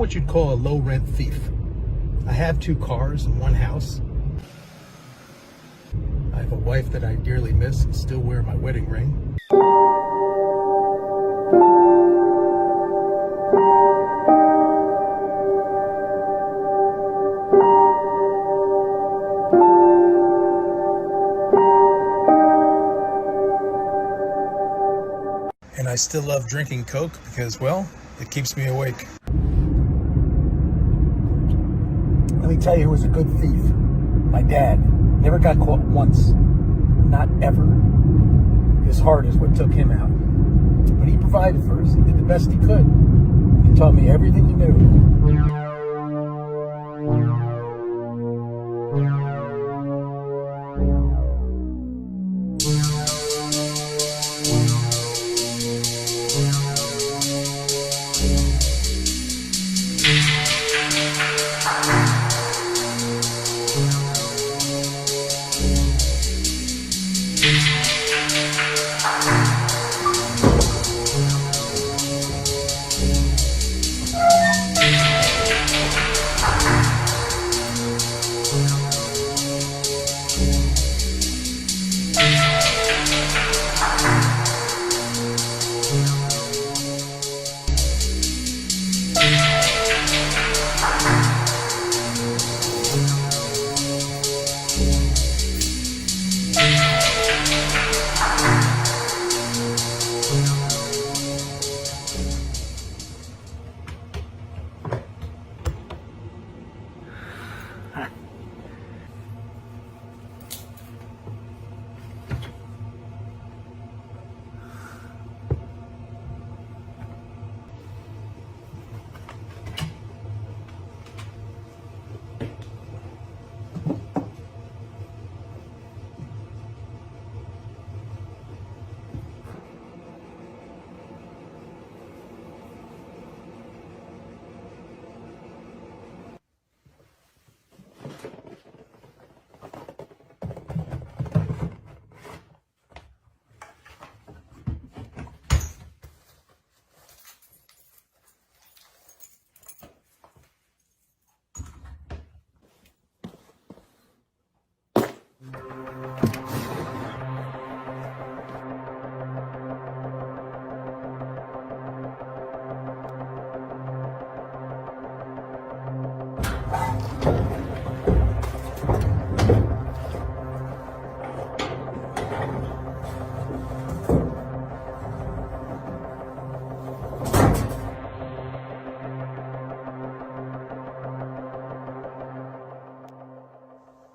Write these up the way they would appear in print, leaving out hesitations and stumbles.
what you'd call a low-rent thief. I have 2 cars and 1 house. I have a wife that I dearly miss and still wear my wedding ring. And I still love drinking Coke because, well, it keeps me awake. Let me tell you who was a good thief. My dad. Never got caught once. Not ever. His heart is what took him out. But he provided for us. He did the best he could. He taught me everything he knew.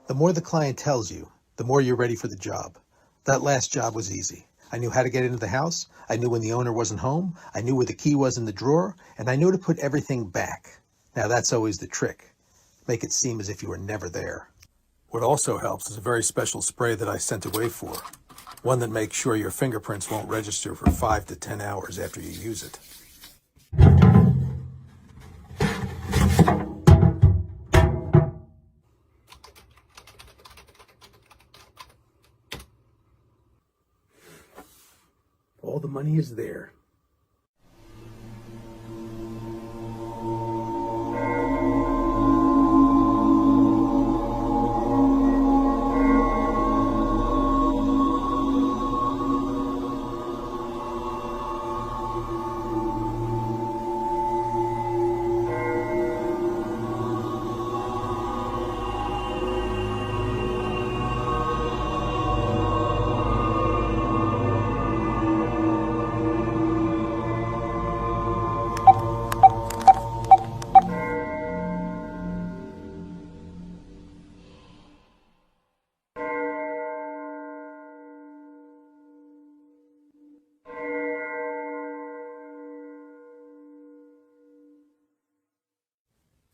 The more the client tells you, the more you're ready for the job. That last job was easy. I knew how to get into the house, I knew when the owner wasn't home, I knew where the key was in the drawer, and I knew to put everything back. Now that's always the trick. Make it seem as if you were never there. What also helps is a very special spray that I sent away for. One that makes sure your fingerprints won't register for 5 to 10 hours after you use it. All the money is there.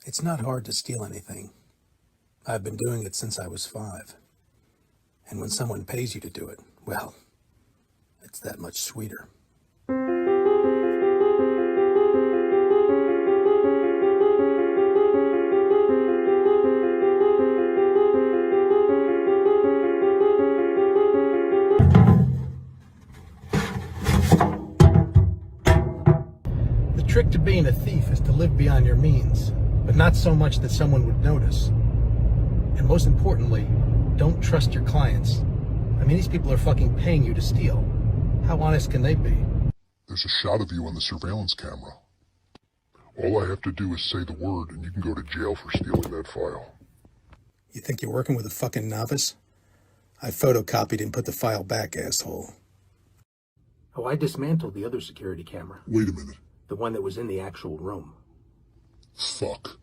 It's not hard to steal anything. I've been doing it since I was 5. And when someone pays you to do it, well, it's that much sweeter. trick to being a thief is to live beyond your means, but not so much that someone would notice. And most importantly, don't trust your clients. I mean, these people are fucking paying you to steal. How honest can they be? There's a shot of you on the surveillance camera. All I have to do is say the word and you can go to jail for stealing that file. You think you're working with a fucking novice? I photocopied and put the file back, asshole. Oh, I dismantled the other security camera. Wait a minute. The one that was in the actual room. Fuck.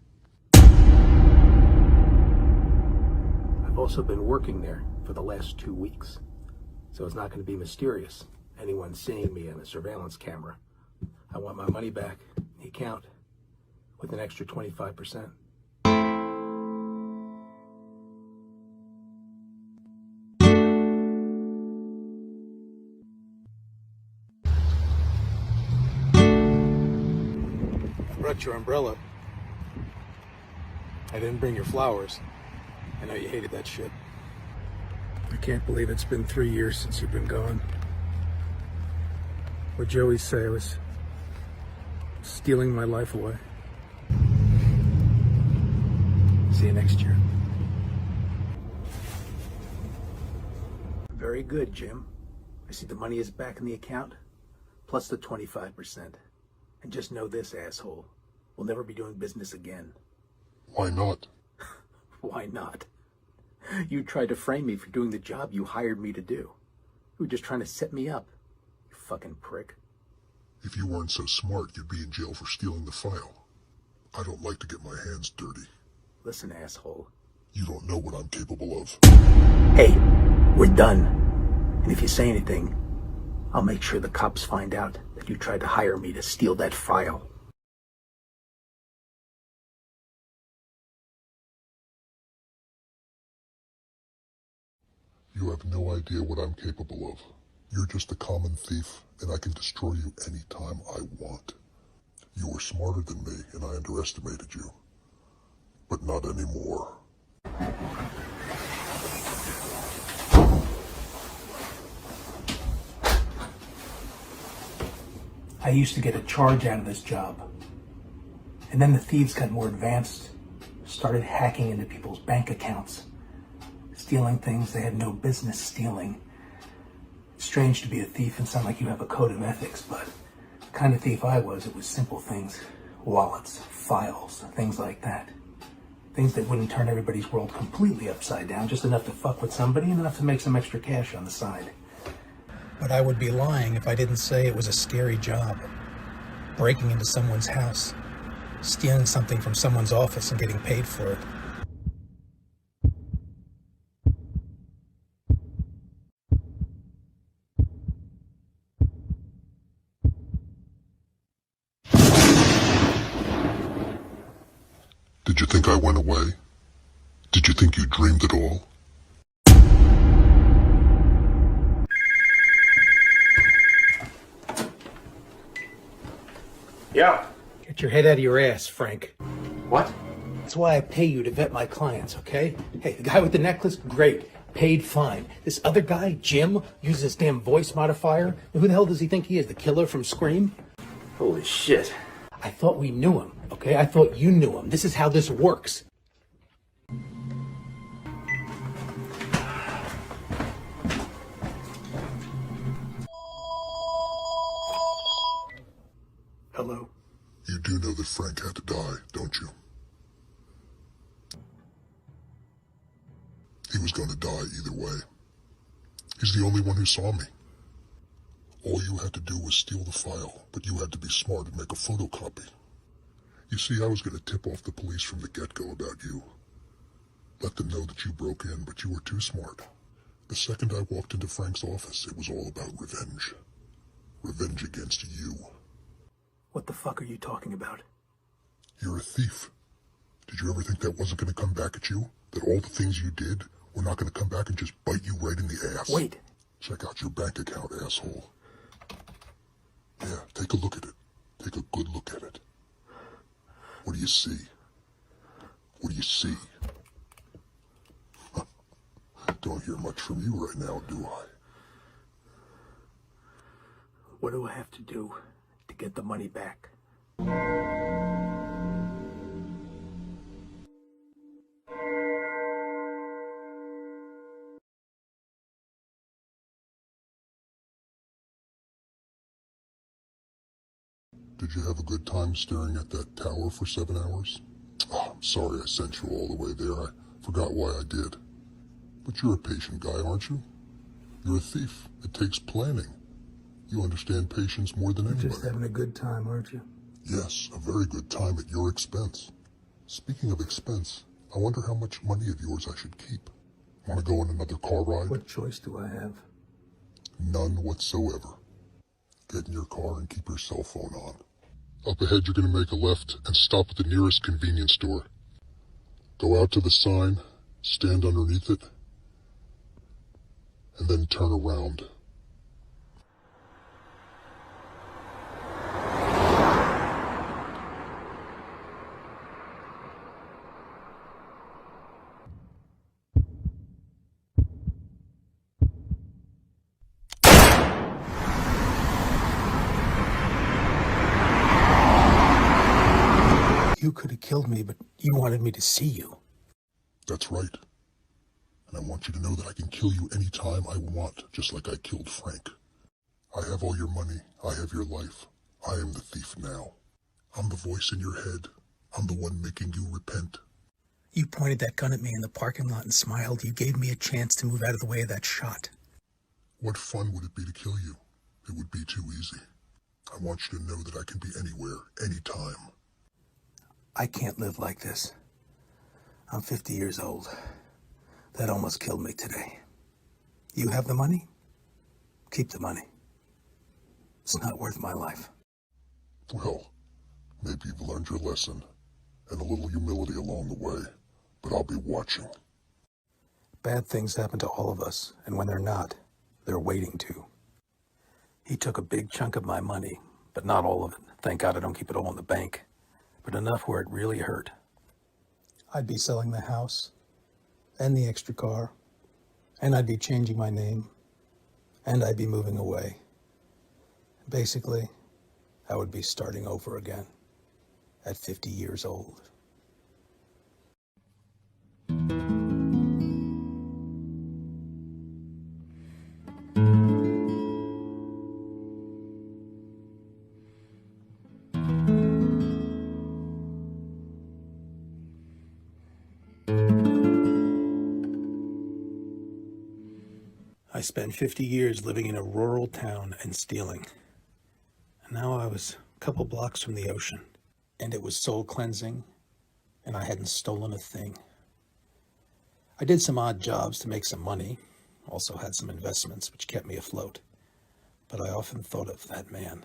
I've also been working there for the last 2 weeks, so it's not going to be mysterious. Anyone seeing me on a surveillance camera. I want my money back, the account, with an extra 25%. I brought your umbrella. I didn't bring your flowers. I know you hated that shit. I can't believe it's been 3 years since you've been gone. What Joey say was stealing my life away. See you next year. Very good, Jim. I see the money is back in the account, plus the 25%. And just know this, asshole. We'll never be doing business again. Why not? Why not? You tried to frame me for doing the job you hired me to do. You were just trying to set me up. You fucking prick. If you weren't so smart, you'd be in jail for stealing the file. I don't like to get my hands dirty. Listen, asshole. You don't know what I'm capable of. Hey, we're done. And if you say anything, I'll make sure the cops find out that you tried to hire me to steal that file. You have no idea what I'm capable of. You're just a common thief, and I can destroy you anytime I want. You were smarter than me, and I underestimated you. But not anymore. I used to get a charge out of this job. And then the thieves got more advanced, started hacking into people's bank accounts, stealing things they had no business stealing. It's strange to be a thief and sound like you have a code of ethics, but the kind of thief I was, it was simple things. Wallets, files, things like that. Things that wouldn't turn everybody's world completely upside down, just enough to fuck with somebody and enough to make some extra cash on the side. But I would be lying if I didn't say it was a scary job. Breaking into someone's house, stealing something from someone's office and getting paid for it. Did you think I went away? Did you think you dreamed it all? Yeah. Get your head out of your ass, Frank. What? That's why I pay you to vet my clients, okay? Hey, the guy with the necklace, great. Paid fine. This other guy, Jim, uses this damn voice modifier. Who the hell does he think he is, the killer from Scream? Holy shit. I thought we knew him, okay? I thought you knew him. This is how this works. Hello? You do know that Frank had to die, don't you? He was going to die either way. He's the only one who saw me. All you had to do was steal the file, but you had to be smart and make a photocopy. You see, I was going to tip off the police from the get-go about you. Let them know that you broke in, but you were too smart. The second I walked into Frank's office, it was all about revenge. Revenge against you. What the fuck are you talking about? You're a thief. Did you ever think that wasn't going to come back at you? That all the things you did were not going to come back and just bite you right in the ass? Wait. Check out your bank account, asshole. Yeah, take a look at it. Take a good look at it. What do you see? What do you see? Don't hear much from you right now, do I? What do I have to do to get the money back? Did you have a good time staring at that tower for 7 hours? Oh, I'm sorry I sent you all the way there. I forgot why I did. But you're a patient guy, aren't you? You're a thief. It takes planning. You understand patience more than anybody. You're just having a good time, aren't you? Yes, a very good time at your expense. Speaking of expense, I wonder how much money of yours I should keep. Want to go on another car ride? What choice do I have? None whatsoever. Get in your car and keep your cell phone on. Up ahead, you're going to make a left and stop at the nearest convenience store. Go out to the sign, stand underneath it, and then turn around. You could have killed me, but you wanted me to see you. That's right. And I want you to know that I can kill you anytime I want, just like I killed Frank. I have all your money. I have your life. I am the thief now. I'm the voice in your head. I'm the one making you repent. You pointed that gun at me in the parking lot and smiled. You gave me a chance to move out of the way of that shot. What fun would it be to kill you? It would be too easy. I want you to know that I can be anywhere, anytime. I can't live like this. I'm 50 years old. That almost killed me today. You have the money? Keep the money. It's not worth my life. Well, maybe you've learned your lesson, and a little humility along the way, but I'll be watching. Bad things happen to all of us, and when they're not, they're waiting to. He took a big chunk of my money, but not all of it. Thank God I don't keep it all in the bank, but enough where it really hurt. I'd be selling the house and the extra car, and I'd be changing my name, and I'd be moving away. Basically, I would be starting over again at 50 years old. I spent 50 years living in a rural town and stealing. And now I was a couple blocks from the ocean, and it was soul cleansing, and I hadn't stolen a thing. I did some odd jobs to make some money, also had some investments which kept me afloat. But I often thought of that man,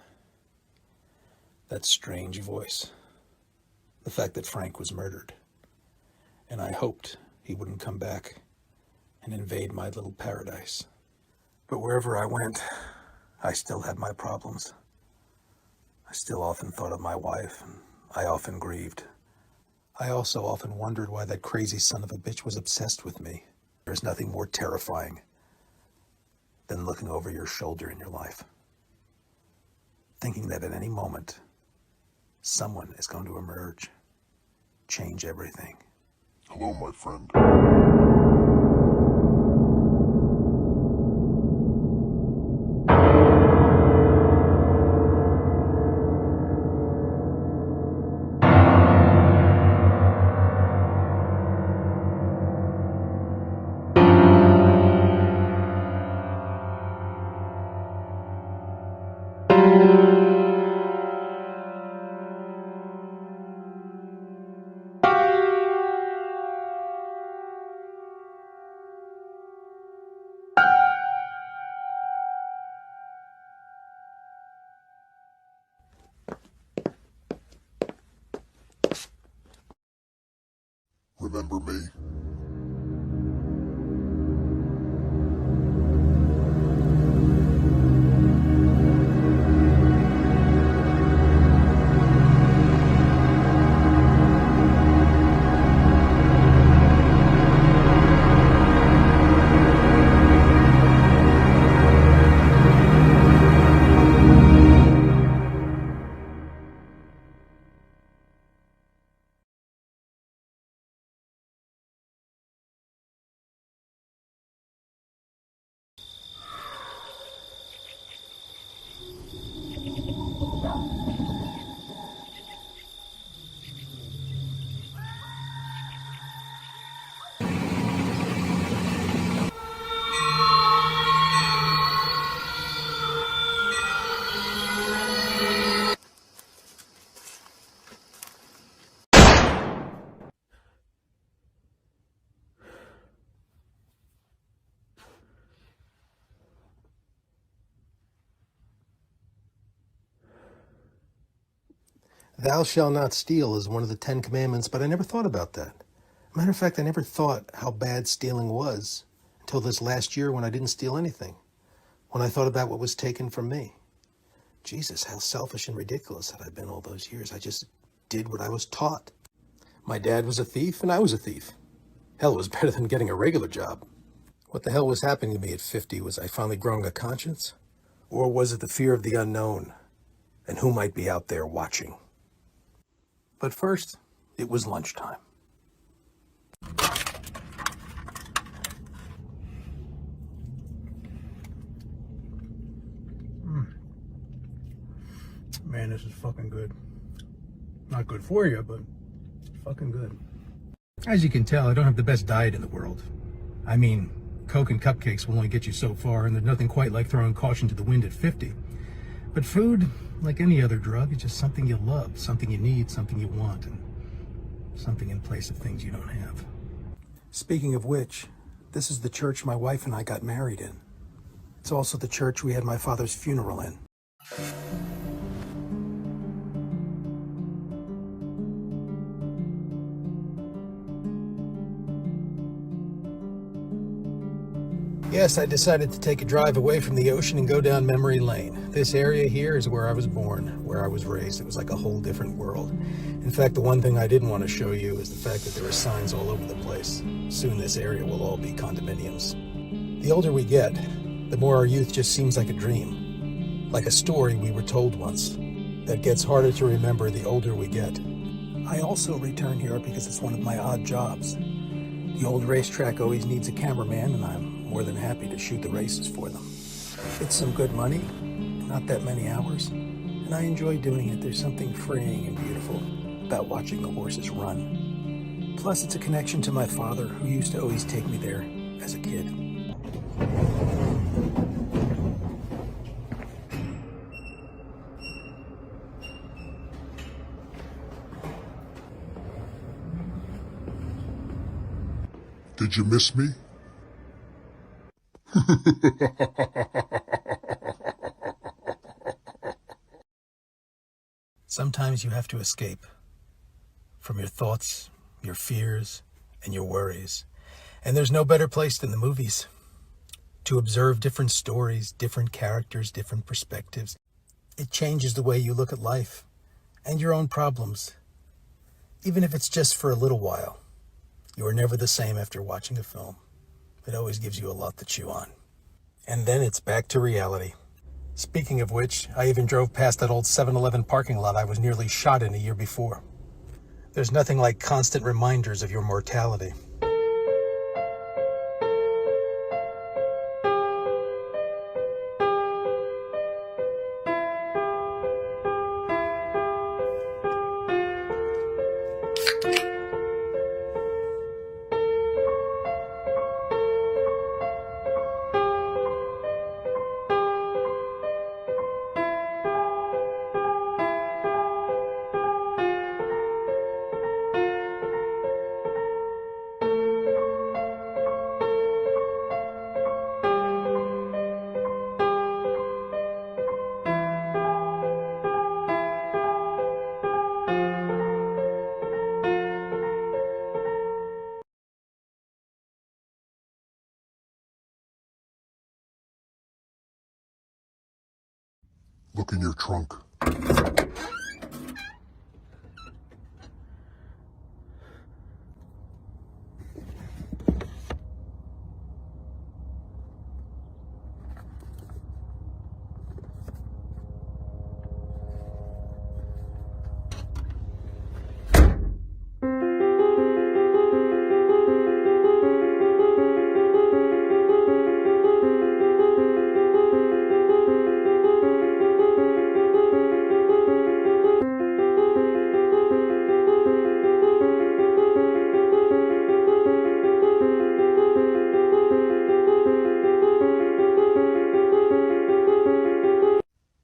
that strange voice, the fact that Frank was murdered. And I hoped he wouldn't come back and invade my little paradise. But wherever I went, I still had my problems. I still often thought of my wife, and I often grieved. I also often wondered why that crazy son of a bitch was obsessed with me. There's nothing more terrifying than looking over your shoulder in your life, thinking that at any moment, someone is going to emerge, change everything. Hello, my friend. Remember me? Thou shalt not steal is one of the 10 Commandments, but I never thought about that. Matter of fact, I never thought how bad stealing was until this last year when I didn't steal anything. When I thought about what was taken from me. Jesus, how selfish and ridiculous had I been all those years. I just did what I was taught. My dad was a thief and I was a thief. Hell, it was better than getting a regular job. What the hell was happening to me at 50? Was I finally growing a conscience? Or was it the fear of the unknown and who might be out there watching? But first, it was lunchtime. Man, this is fucking good. Not good for you, but fucking good. As you can tell, I don't have the best diet in the world. I mean, Coke and cupcakes will only get you so far, and there's nothing quite like throwing caution to the wind at 50. But food, like any other drug, is just something you love, something you need, something you want, and something in place of things you don't have. Speaking of which, this is the church my wife and I got married in. It's also the church we had my father's funeral in. Yes, I decided to take a drive away from the ocean and go down memory lane. This area here is where I was born, where I was raised. It was like a whole different world. In fact, the one thing I didn't want to show you is the fact that there are signs all over the place. Soon this area will all be condominiums. The older we get, the more our youth just seems like a dream. Like a story we were told once. That gets harder to remember the older we get. I also return here because it's one of my odd jobs. The old racetrack always needs a cameraman, and I'm more than happy to shoot the races for them. It's some good money, not that many hours, and I enjoy doing it. There's something freeing and beautiful about watching the horses run. Plus, it's a connection to my father, who used to always take me there as a kid. Did you miss me? Sometimes you have to escape from your thoughts, your fears, and your worries. And there's no better place than the movies. To observe different stories, different characters, different perspectives. It changes the way you look at life and your own problems. Even if it's just for a little while. You are never the same after watching a film. It always gives you a lot to chew on. And then it's back to reality. Speaking of which, I even drove past that old 7-Eleven parking lot I was nearly shot in a year before. There's nothing like constant reminders of your mortality. Look in your trunk.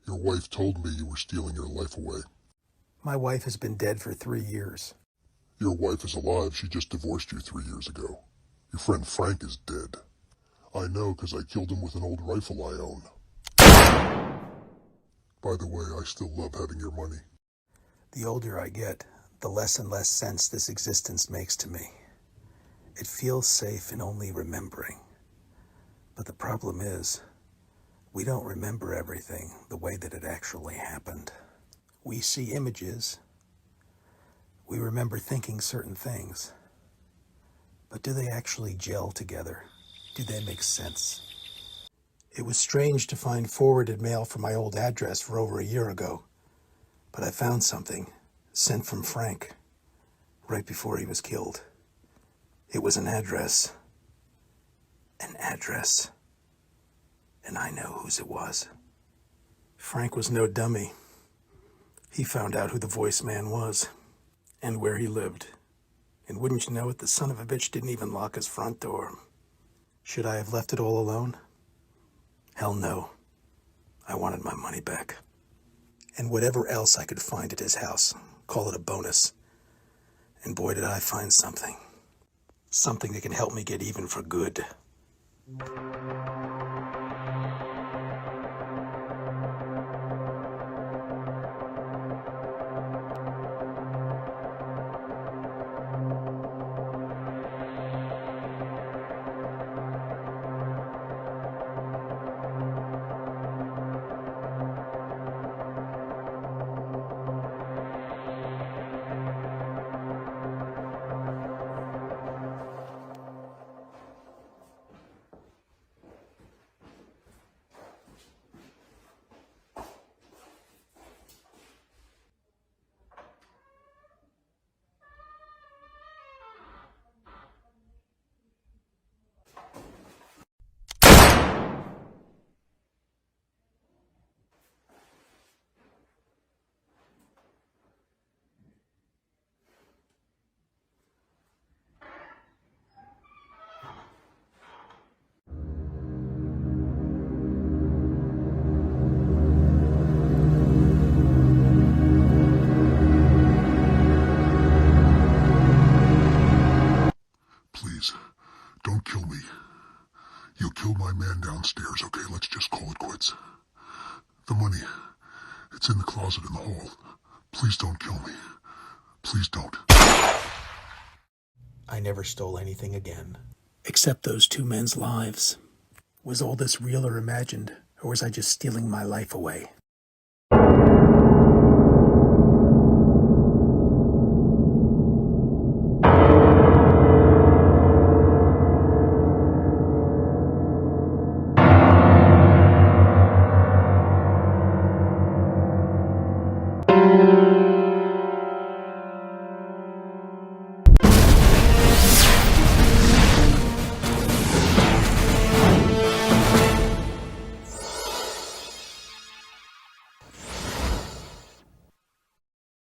Your wife told me you were stealing your life away. My wife has been dead for 3 years. Your wife is alive. She just divorced you 3 years ago. Your friend Frank is dead. I know because I killed him with an old rifle I own. By the way, I still love having your money. The older I get, the less and less sense this existence makes to me. It feels safe in only remembering. But the problem is, we don't remember everything the way that it actually happened. We see images. We remember thinking certain things. But do they actually gel together? Do they make sense? It was strange to find forwarded mail from my old address for over a year ago. But I found something, sent from Frank, right before he was killed. It was an address. An address. And I know whose it was. Frank was no dummy. He found out who the voice man was, and where he lived. And wouldn't you know it, the son of a bitch didn't even lock his front door. Should I have left it all alone? Hell no. I wanted my money back. And whatever else I could find at his house, call it a bonus. And boy, did I find something. Something that can help me get even for good. Please, don't kill me. You killed my man downstairs, okay? Let's just call it quits. The money, it's in the closet in the hall. Please don't kill me. Please don't. I never stole anything again. Except those two men's lives. Was all this real or imagined, or was I just stealing my life away?